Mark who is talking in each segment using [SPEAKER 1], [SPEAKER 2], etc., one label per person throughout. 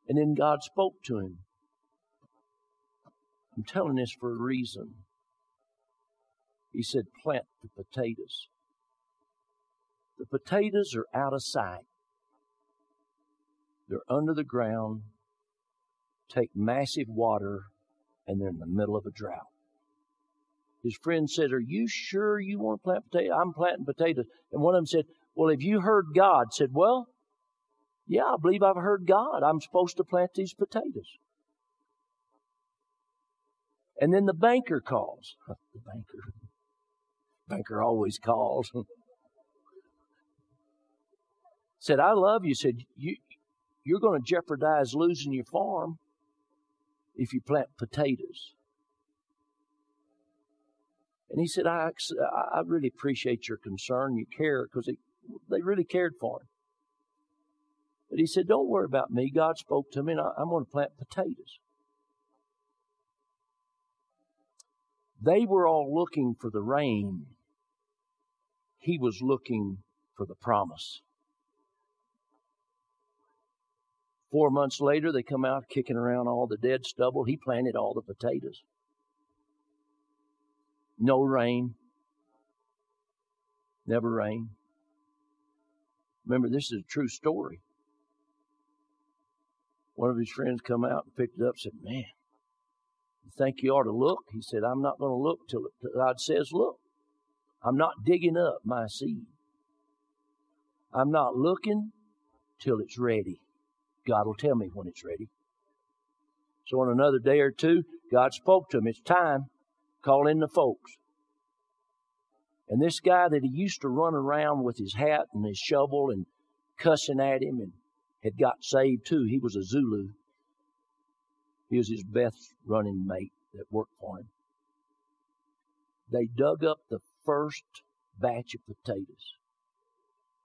[SPEAKER 1] And then God spoke to him. I'm telling this for a reason. He said, plant the potatoes. The potatoes are out of sight. They're under the ground, take massive water, and they're in the middle of a drought. His friend said, are you sure you want to plant potatoes? I'm planting potatoes. And one of them said, well, have you heard God? Said, well, yeah, I believe I've heard God. I'm supposed to plant these potatoes. And then the banker calls. The banker always calls. Said, I love you. Said, you're going to jeopardize losing your farm if you plant potatoes. And he said, I really appreciate your concern, your care, because they really cared for him. But he said, don't worry about me. God spoke to me, and I'm going to plant potatoes. They were all looking for the rain. He was looking for the promise. 4 months later, they come out kicking around all the dead stubble. He planted all the potatoes. No rain. Never rained. Remember, this is a true story. One of his friends come out and picked it up and said, man, you think you ought to look? He said, I'm not going to look till God says look. I'm not digging up my seed. I'm not looking till it's ready. God will tell me when it's ready. So in another day or two, God spoke to him. It's time. Call in the folks. And this guy that he used to run around with his hat and his shovel and cussing at him and had got saved too. He was a Zulu. He was his best running mate that worked for him. They dug up the first batch of potatoes.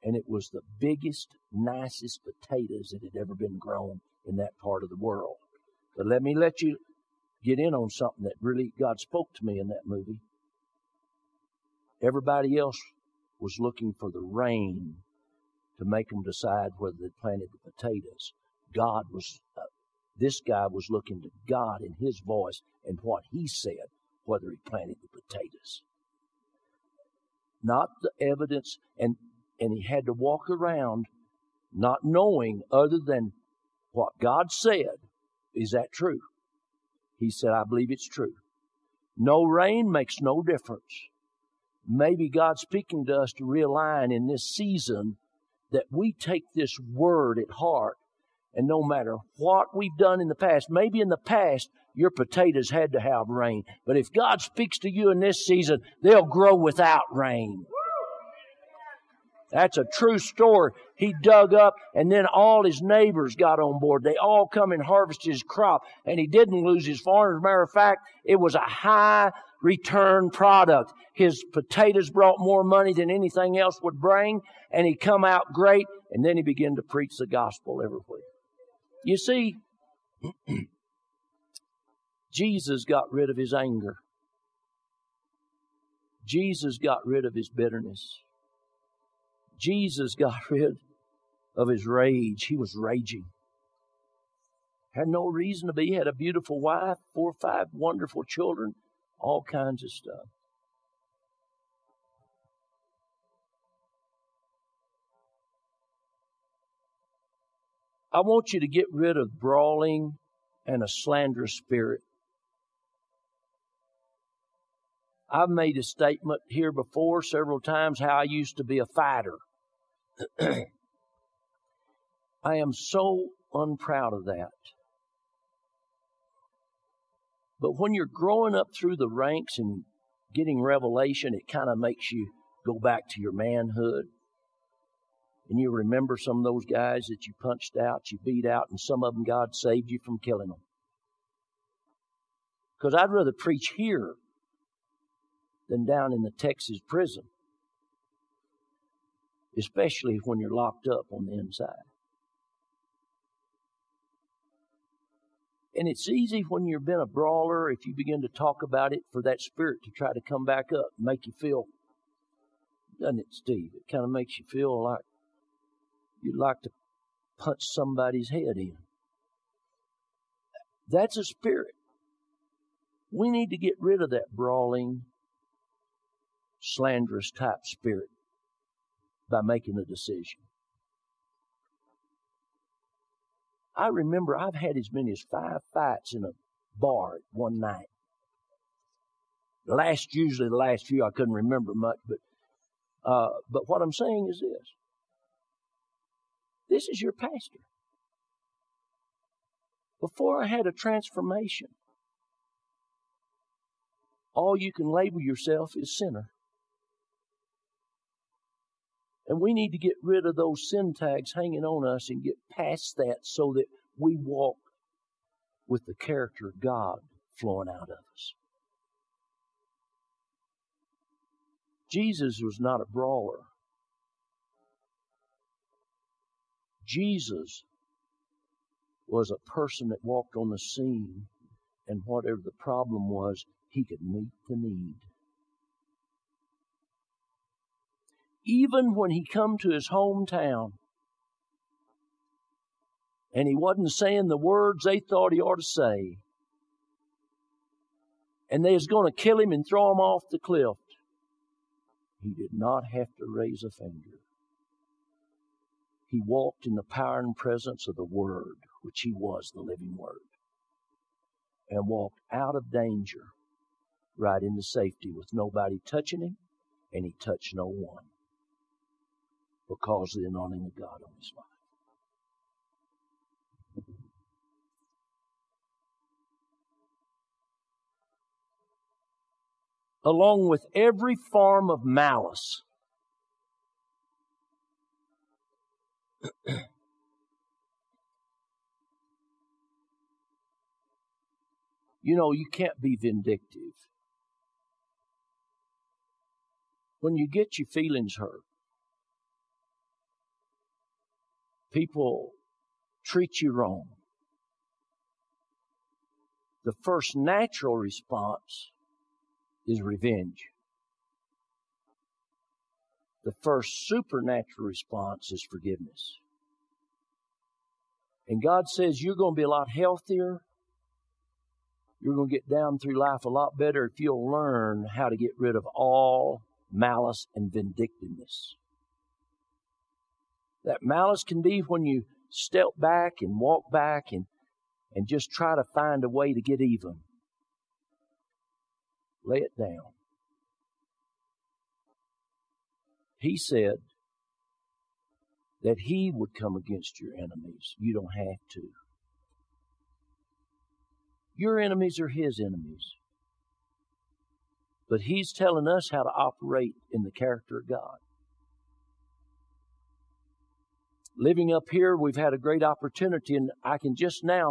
[SPEAKER 1] And it was the biggest, nicest potatoes that had ever been grown in that part of the world. But let you get in on something that really God spoke to me in that movie. Everybody else was looking for the rain to make them decide whether they planted the potatoes. This guy was looking to God in his voice and what he said, whether he planted the potatoes. Not the evidence, and he had to walk around not knowing other than what God said. Is that true? He said, I believe it's true. No rain makes no difference. Maybe God's speaking to us to realign in this season that we take this word at heart. And no matter what we've done in the past, maybe in the past your potatoes had to have rain. But if God speaks to you in this season, they'll grow without rain. That's a true story. He dug up, and then all his neighbors got on board. They all come and harvested his crop, and he didn't lose his farm. As a matter of fact, it was a high return product. His potatoes brought more money than anything else would bring, and he come out great, and then he began to preach the gospel everywhere. You see, Jesus got rid of his anger. Jesus got rid of his bitterness. Jesus got rid of his rage. He was raging. Had no reason to be. He had a beautiful wife, 4 or 5 wonderful children, all kinds of stuff. I want you to get rid of brawling and a slanderous spirit. I've made a statement here before several times how I used to be a fighter. I am so unproud of that. But when you're growing up through the ranks and getting revelation, it kind of makes you go back to your manhood. And you remember some of those guys that you punched out, you beat out, and some of them God saved you from killing them. Because I'd rather preach here than down in the Texas prison. Especially when you're locked up on the inside. And it's easy when you've been a brawler, if you begin to talk about it, for that spirit to try to come back up and make you feel, doesn't it, Steve? It kind of makes you feel like you'd like to punch somebody's head in. That's a spirit. We need to get rid of that brawling, slanderous type spirit by making a decision. I remember I've had as many as 5 fights in a bar at one night. Usually the last few I couldn't remember much, but what I'm saying is this. This is your pastor. Before I had a transformation, all you can label yourself is sinner. And we need to get rid of those sin tags hanging on us and get past that so that we walk with the character of God flowing out of us. Jesus was not a brawler. Jesus was a person that walked on the scene, and whatever the problem was, he could meet the need. Even when he come to his hometown, and he wasn't saying the words they thought he ought to say, and they was going to kill him and throw him off the cliff, he did not have to raise a finger. He walked in the power and presence of the Word, which he was the living Word, and walked out of danger right into safety with nobody touching him, and he touched no one because of the anointing of God on his life. Along with every form of malice, you know, you can't be vindictive. When you get your feelings hurt, people treat you wrong, the first natural response is revenge. The first supernatural response is forgiveness. And God says you're going to be a lot healthier. You're going to get down through life a lot better if you'll learn how to get rid of all malice and vindictiveness. That malice can be when you step back and walk back and just try to find a way to get even. Lay it down. He said that He would come against your enemies. You don't have to. Your enemies are His enemies. But He's telling us how to operate in the character of God. Living up here, we've had a great opportunity, and I'm just now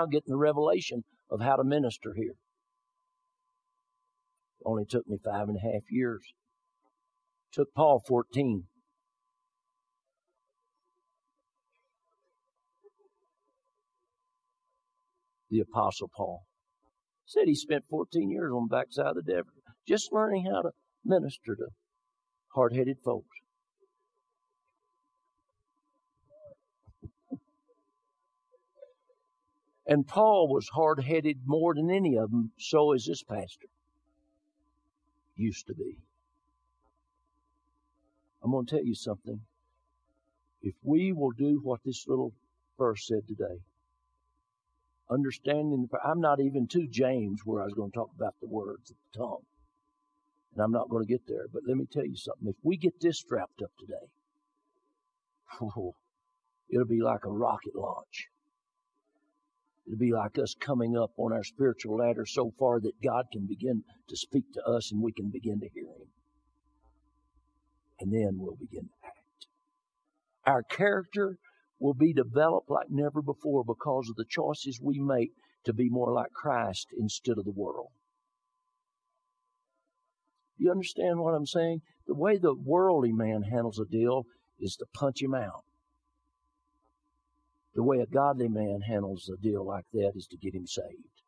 [SPEAKER 1] getting the revelation of how to minister here. Only took me 5.5 years. Took Paul 14. The Apostle Paul said he spent 14 years on the backside of the desert, just learning how to minister to hard-headed folks. And Paul was hard-headed more than any of them, so is this pastor. Used to be. I'm going to tell you something. If we will do what this little verse said today, understanding, I'm not even to James where I was going to talk about the words of the tongue. And I'm not going to get there, but let me tell you something. If we get this strapped up today, it'll be like a rocket launch. It'll be like us coming up on our spiritual ladder so far that God can begin to speak to us and we can begin to hear Him. And then we'll begin to act. Our character will be developed like never before because of the choices we make to be more like Christ instead of the world. You understand what I'm saying? The way the worldly man handles a deal is to punch him out. The way a godly man handles a deal like that is to get him saved.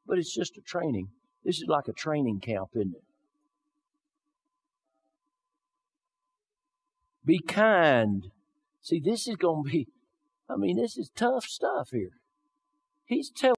[SPEAKER 1] But it's just a training. This is like a training camp, isn't it? Be kind. See, this is going to be I mean, this is tough stuff here. He's telling